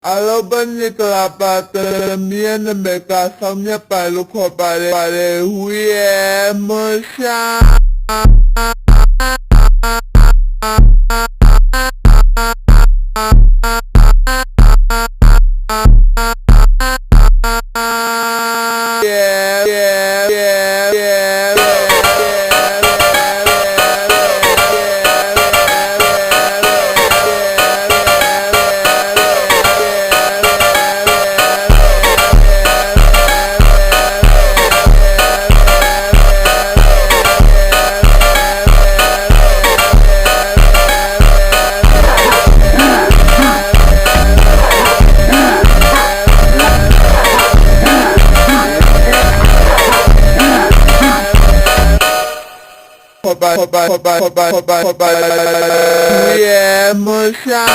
Alobani kelapatan mian mereka samnya palu kopare pare huye musya. Hoba, yeah, musha.